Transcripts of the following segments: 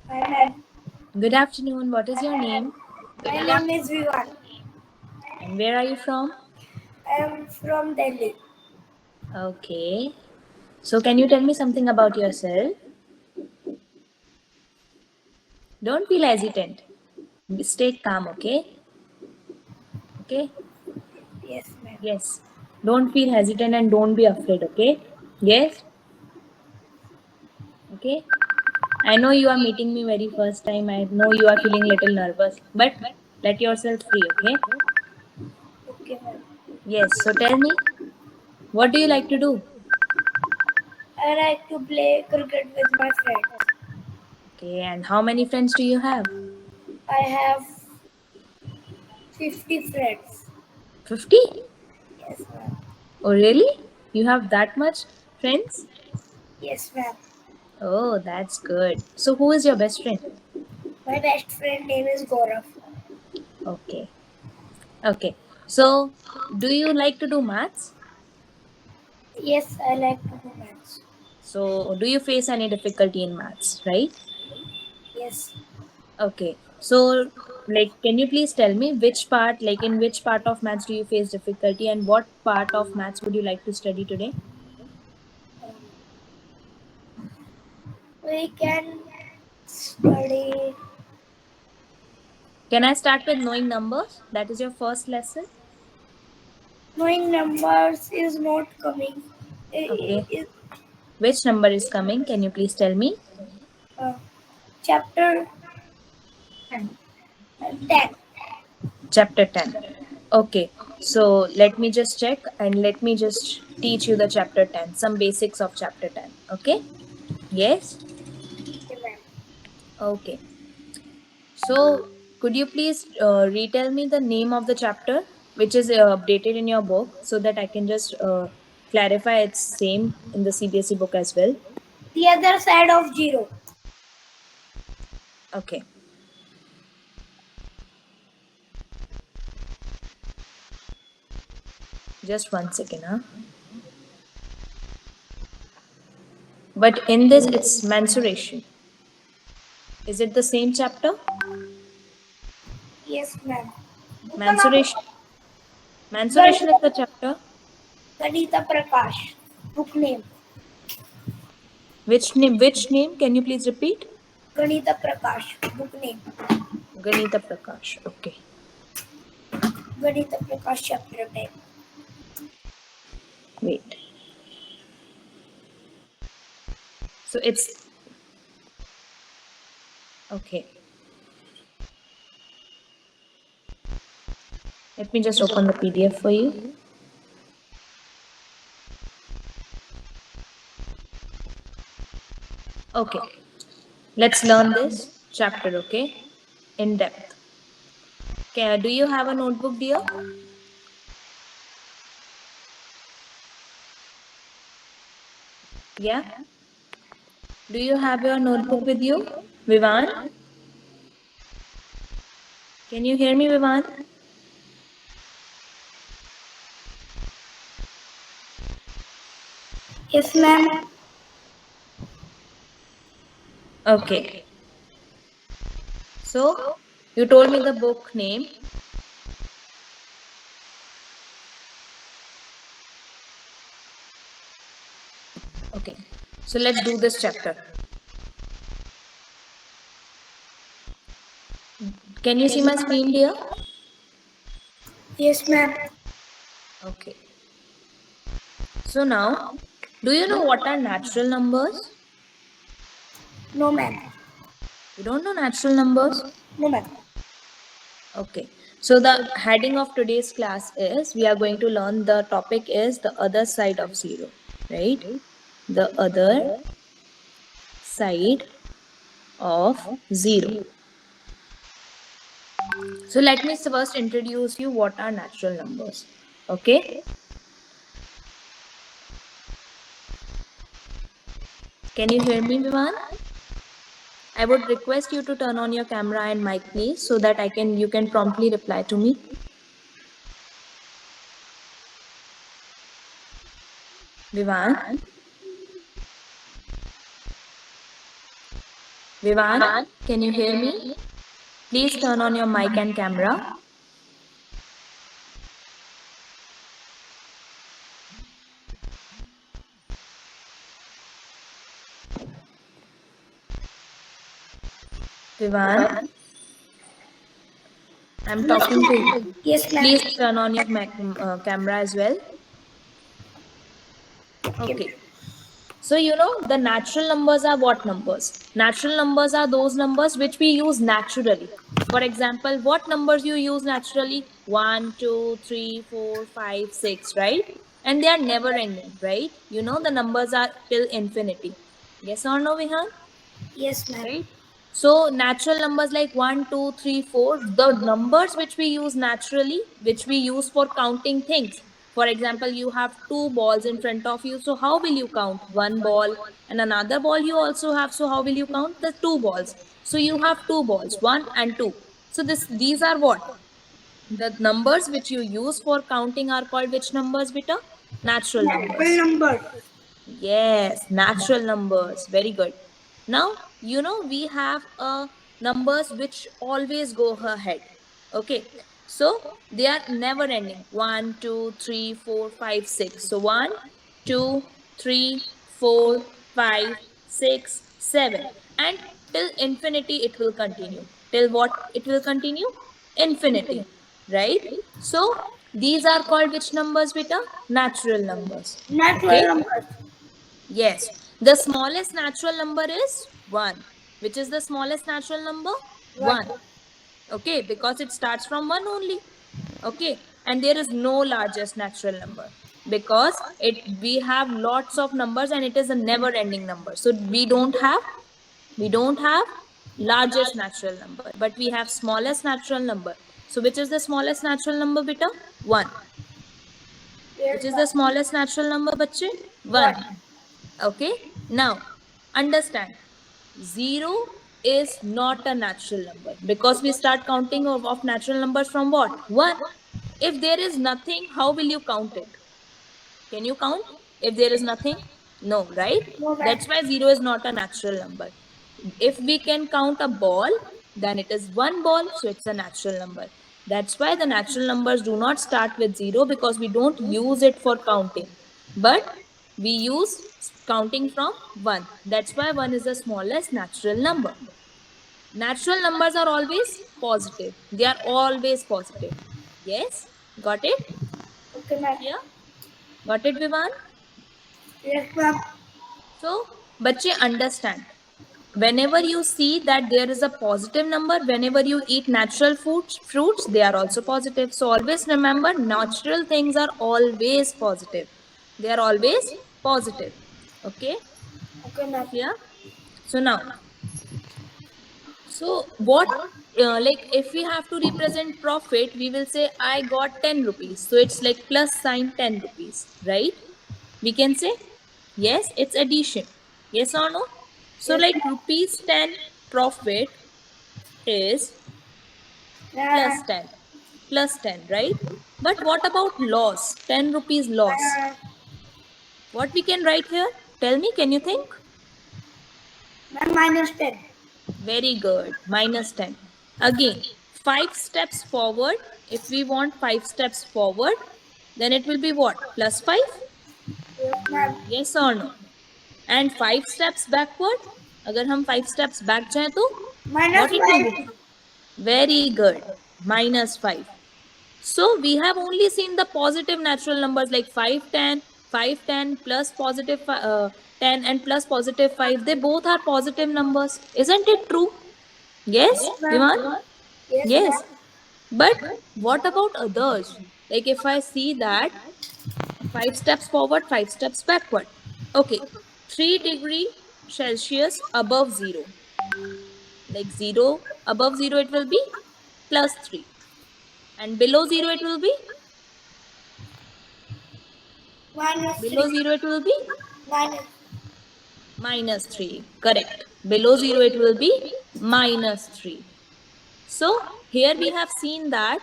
Hi, Good afternoon. What is your name? my name is Vivan. And where are you from? I am from Delhi. Okay. So, can you tell me something about yourself? Don't feel hesitant. Stay calm, okay? Okay? Yes, ma'am. Yes. Don't feel hesitant and don't be afraid, okay? Yes? Okay? I know you are meeting me very first time. I know you are feeling little nervous, but let yourself free, okay? Okay, ma'am. Yes. So, tell me, what do you like to do? I like to play cricket with my friends. Okay. And how many friends do you have? I have 50 friends. 50? Yes, ma'am. Oh, really? You have that much friends? Yes, ma'am. Oh, that's good. So, who is your best friend? My best friend name is Gaurav. Okay. Okay. So, do you like to do maths? Yes, I like to do maths. So, do you face any difficulty in maths, right? Yes. Okay. So, can you please tell me which part, in which part of maths do you face difficulty and what part of maths would you like to study today? Um, we can study. Can I start with knowing numbers? That is your first lesson. Knowing numbers is not coming. Okay. Is Which number is coming? Can you please tell me? uh, chapter 10. Chapter 10. Okay, so let me just check and let me just teach you the chapter 10, some basics of chapter 10. Okay? Yes? Okay, ma'am. Okay. So, could you please retell me the name of the chapter which is updated in your book so that I can just clarify it's same in the CBSE book as well? The other side of zero. Okay. Just 1 second, huh? But in this, it's mensuration. Is it the same chapter? Yes, ma'am. Mensuration. Mensuration is Ganita, the chapter. Ganita Prakash. Book name. Which name? Which name? Can you please repeat? Ganita Prakash. Book name. Ganita Prakash. Okay. Ganita Prakash chapter 10. Wait. So it's okay. Let me just open the PDF for you. Okay. Let's learn this chapter, okay? In depth. Okay, do you have a notebook, dear? Yeah? Do you have your notebook with you? Vivan? Can you hear me, Vivan? Yes, ma'am. Okay. So, you told me the book name. Okay. So, let's do this chapter. Can you see my screen, dear? Yes, ma'am. Okay. So, now, do you know what are natural numbers? No, ma'am. You don't know natural numbers? No, ma'am. Okay. So the heading of today's class is we are going to learn the topic is the other side of zero, right? The other side of zero. So let me first introduce you what are natural numbers. Okay? Can you hear me, Vivan? I would request you to turn on your camera and mic please so that you can promptly reply to me. Vivan? Vivan, can you hear me? Please turn on your mic and camera. Vivan, I'm talking to you. Yes, ma'am. Please turn on your camera as well. Okay. So, the natural numbers are what numbers? Natural numbers are those numbers which we use naturally. For example, what numbers you use naturally? 1, 2, 3, 4, 5, 6, right? And they are never ending, right? The numbers are till infinity. Yes or no, Vihan? Yes, ma'am. Right? So natural numbers like 1, 2, 3, 4, the numbers which we use naturally, which we use for counting things. For example, you have two balls in front of you. So how will you count? One ball and another ball you also have. So how will you count? The two balls. So you have two balls, one and two. So these are what? The numbers which you use for counting are called which numbers, beta? Natural Natural numbers. number. Yes, natural numbers. Very good. Now, we have numbers which always go ahead. Okay. So they are never ending. 1, 2, 3, 4, 5, 6. So 1, 2, 3, 4, 5, 6, 7. And till infinity it will continue. Till what it will continue? Infinity. Right? So these are called which numbers, beta? Natural numbers. Natural Okay. numbers. Yes, the smallest natural number is 1. Which is the smallest natural number? What? 1. Okay, because it starts from 1 only. Okay, and there is no largest natural number because we have lots of numbers and it is a never ending number. So we don't have largest natural number, but we have smallest natural number. So which is the smallest natural number, beta? 1. Yes, Which is the ma'am. smallest natural number, bachche? What? 1. Okay, now understand, 0 is not a natural number because we start counting of natural numbers from what? 1. If there is nothing, how will you count it? Can you count if there is nothing? No, right? No, ma'am. That's why 0 is not a natural number. If we can count a ball, then it is one ball, so it's a natural number. That's why the natural numbers do not start with 0 because we don't use it for counting. But we use counting from 1. That's why 1 is the smallest natural number. Natural numbers are always positive. They are always positive. Yes? Got it? Okay, ma'am. Yeah? Got it, Vivan? Yes, ma'am. So, बच्चे understand. Whenever you see that there is a positive number, whenever you eat natural fruits, they are also positive. So always remember, natural things are always positive. They are always positive. Okay? Okay, ma'am. Yeah? So now, so what, like if we have to represent profit, we will say I got 10 rupees. So it's like plus sign 10 rupees, right? We can say, yes, it's addition. Yes or no? So Yes, like ma'am. rupees 10 profit is plus 10. Plus 10, right? But what about loss? 10 rupees loss. What we can write here? Tell me, can you think? Ma'am, minus 10. Very good. Minus 10. Again, 5 steps forward. If we want 5 steps forward, then it will be what? Plus 5? Yes, ma'am. Yes or no? And 5 steps backward? अगर हम 5 steps back जाए तो Minus what it will 5. be? Very good. Minus 5. So we have only seen the positive natural numbers like 5, 10, 5, 10 plus positive 10 and plus positive 5. They both are positive numbers. Isn't it true? Yes, Yes, ma'am. Vivan? Yes, Yes. ma'am. But what about others? Like if I see that 5 steps forward, 5 steps backward. Okay, 3 degree Celsius above 0. Like 0, above 0 it will be plus 3. And below 0 it will be? Minus Below 3. 0 it will be? Minus. Minus 3. Correct. Below 0 it will be minus 3. So here we have seen that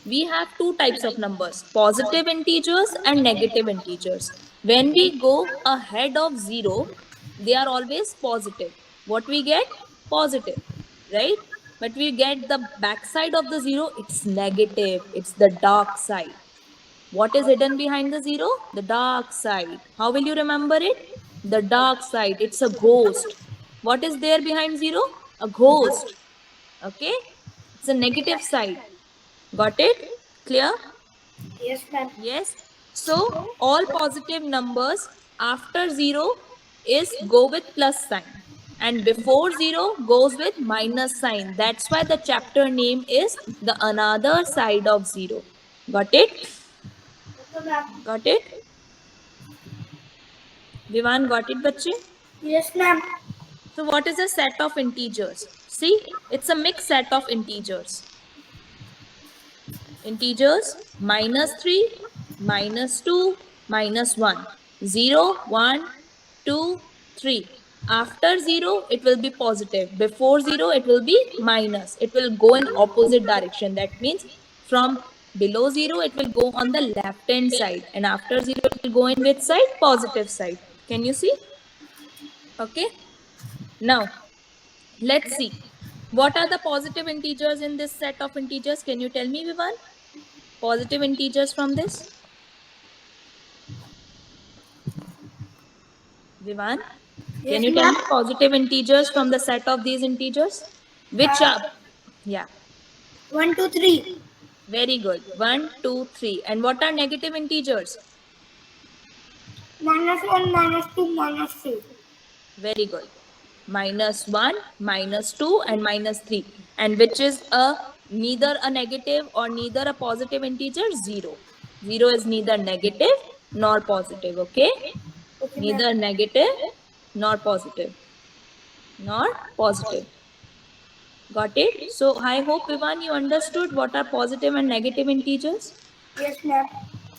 we have two types of numbers, positive integers and negative integers. When we go ahead of 0, they are always positive. what we get? Positive, right? But we get the backside of the 0, it's negative, it's the dark side. What is hidden behind the 0? The dark side. How will you remember it? The dark side, it's a ghost. What is there behind 0? A ghost. Okay, it's a negative side. Got it? Clear? Yes, ma'am. Yes. So all positive numbers after 0 is go with plus sign, and before 0 goes with minus sign. That's why the chapter name is the another side of 0. Got it? Okay, ma'am. Got it? Vivan, got it, bachche? Yes, ma'am. So what is a set of integers? See, it's a mixed set of integers. Integers -3, -2, -1. 0, 1, 2, 3. After 0, it will be positive. Before 0, it will be minus. It will go in opposite direction. That means from below 0, it will go on the left hand side. And after 0, it will go in which side? Positive side. Can you see? Okay. Now, let's see. What are the positive integers in this set of integers? Can you tell me, Vivan? Positive integers from this? Vivan, can Yes, you tell ma'am. me positive integers from the set of these integers? Which are? Yeah, 1, 2, 3. very good. 1, 2, 3. And what are negative integers? -1, -2, -3. Very good. -1, -2, and -3. And which is a neither a negative or neither a positive integer? 0. 0 is neither negative nor positive. Okay? Okay, ma'am. Neither negative nor positive. Nor positive. Got it? So I hope, Vivan, you understood what are positive and negative integers. Yes, ma'am.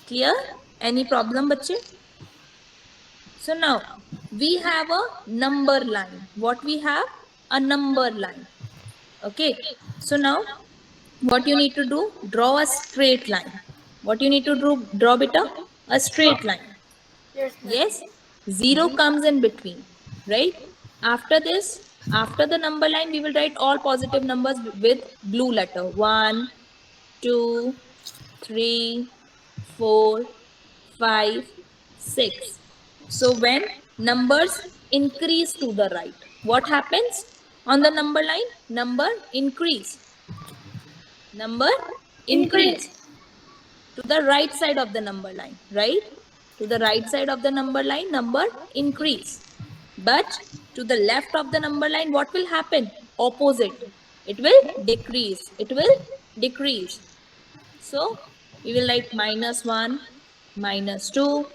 Clear? Any problem, bachche? So now we have a number line. What we have? A number line. Okay. So now what you need to do? Draw a straight line. What you need to draw beta? A straight line. Yes, ma'am. Yes, 0 comes in between, right? After this, after the number line, we will write all positive numbers with blue letter. 1, 2, 3, 4, 5, 6. So when numbers increase to the right, what happens on the number line? Number increase. Number increase to the right side of the number line, right? To the right side of the number line, number increase. But to the left of the number line, what will happen? Opposite. It will decrease. It will decrease. So we will write -1, -2,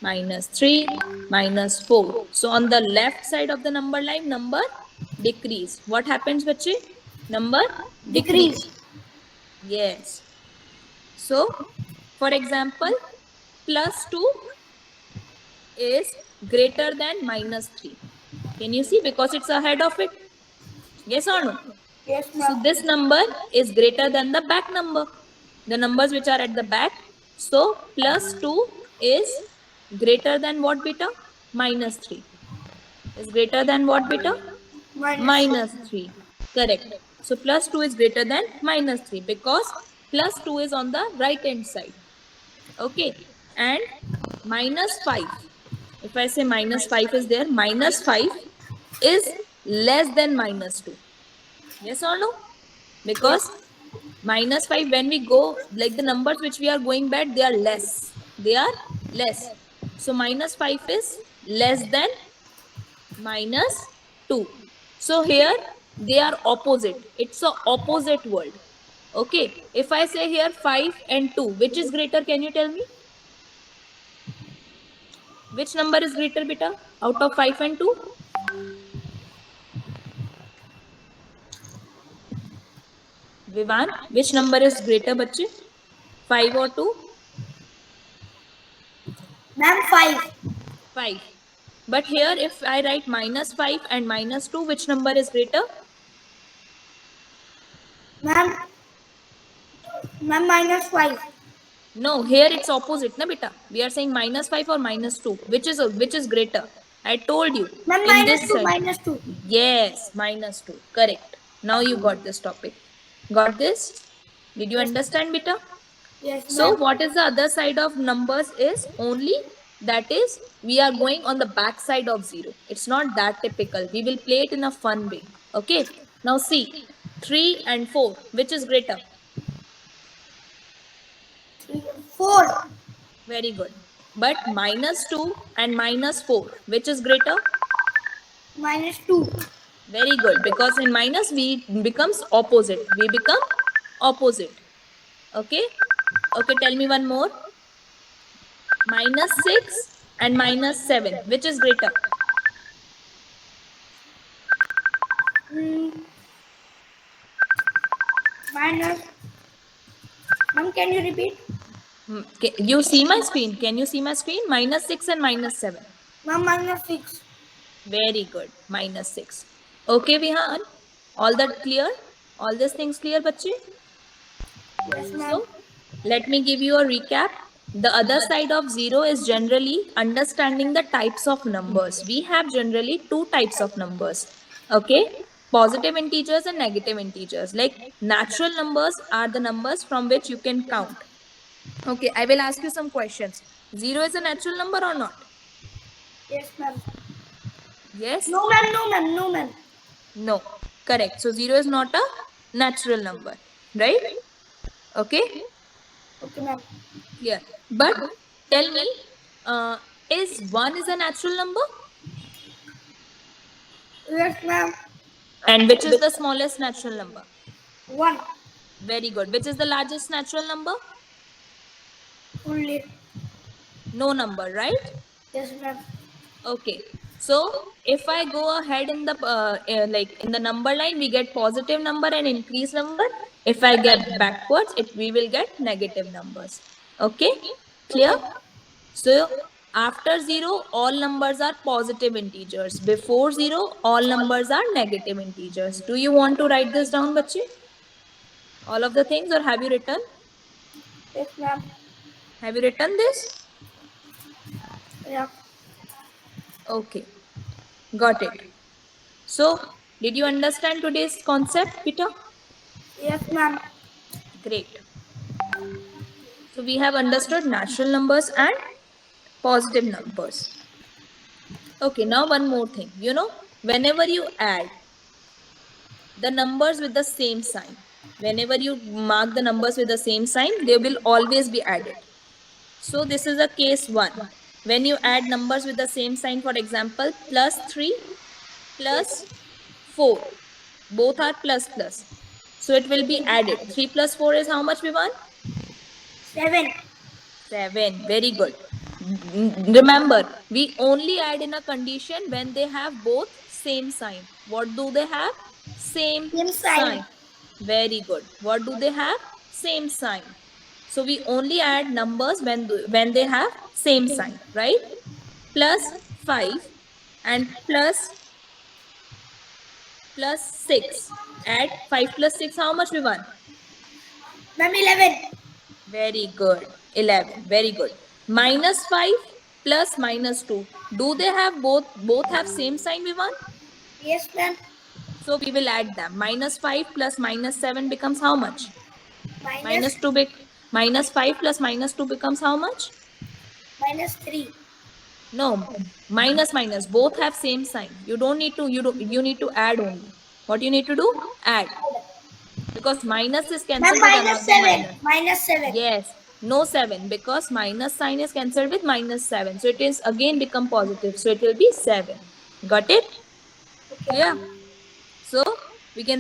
-3, -4. So on the left side of the number line, number decrease. What happens, bache? Number decrease. Yes. So, for example, +2 is greater than -3. Can you see? Because it's ahead of it. Yes or no? Yes, So ma'am. this number is greater than the back number. The numbers which are at the back. So +2 is greater than what beta? -3. Is greater than what beta? -3. Correct. So +2 is greater than -3 because +2 is on the right hand side. Okay. And -5. If I say -5 is there, -5 is less than -2. Yes or no? Because -5, when we go, like the numbers which we are going back, they are less. They are less. So -5 is less than -2. So here they are opposite. It's a opposite word. Okay. If I say here 5 and 2, which is greater? Can you tell me? Which number is greater, beta? Out of 5 and 2? Vivan, which number is greater, bachche? 5 or 2? Ma'am, 5. 5. But here, if I write -5 and -2, which number is greater? Ma'am, -5. No, here it's opposite, na beta? We are saying -5 or -2. Which is greater? I told you. Ma'am, In this -2, side. -2. Yes, -2. Correct. Now you got this topic. Got this? Did you Yes. understand, beta? Yes, So ma'am. what is the other side of numbers is only that is we are going on the back side of 0. It's not that typical. We will play it in a fun way. Okay. Now see 3 and 4. Which is greater? 4. Very good. But -2 and -4. Which is greater? -2. Very good. Because in minus we becomes opposite. We become opposite. Okay. Okay. Tell me one more. -6 and -7. Which is greater? Mm, minus. Ma'am, can you repeat? You see my screen. Can you see my screen? -6 and -7. Ma'am, -6. Very good. -6. Okay, Vihan. All that clear? All these things clear, bache? Yes, ma'am. So, let me give you a recap. The other side of 0 is generally understanding the types of numbers. We have generally two types of numbers. Okay? Positive integers and negative integers. Like natural numbers are the numbers from which you can count. Okay, I will ask you some questions. 0 is a natural number or not? Yes, ma'am. Yes? No, ma'am. No, ma'am. No, ma'am. No. Correct. So 0 is not a natural number. Right? Okay? Okay, ma'am. Clear. But tell me, uh, is 1 is a natural number? Yes, ma'am. And which is the smallest natural number? 1. Very good. Which is the largest natural number? Only. No number, right? Yes, ma'am. Okay. So if I go ahead in the like in the number line, we get positive number and increase number. If I get backwards, we will get negative numbers. Okay, clear? Okay. So after 0, all numbers are positive integers. Before 0, all numbers are negative integers. Do you want to write this down, bache? All of the things, or have you written? Yes, ma'am. Have you written this? Yeah. Okay, got it. So, did you understand today's concept, Peter? Yes, ma'am. Great. So, we have understood natural numbers and positive numbers. Okay, now one more thing. You know, whenever you add the numbers with the same sign, whenever you mark the numbers with the same sign, they will always be added. So, this is a case 1. When you add numbers with the same sign, for example, +3 plus 4. Both are plus plus. So it will be added. 3 plus 4 is how much, Vivan? 7. 7. Very good. Remember, we only add in a condition when they have both same sign. What do they have? Same Same sign. sign. Very good. What do they have? Same sign. So we only add numbers when they have same sign, right? Plus 5 and plus 6. Add 5 plus 6, how much, Vivan? Ma'am, 11. Very good. 11. Very good. -5 plus -2. Do they have both have same sign, Vivan? Yes, ma'am. So we will add them. -5 plus -7 becomes how much? Minus. Minus 2 -5 plus -2 becomes how much? -3. No, minus minus. Both have same sign. You don't need to, you need to add only. What you need to do? Add. Because minus is Ma'am, cancelled with another -7. minus. -7. Yes, no 7 because minus sign is cancelled with -7. So it is again become positive. So it will be 7. Got it? Okay. Clear? So we can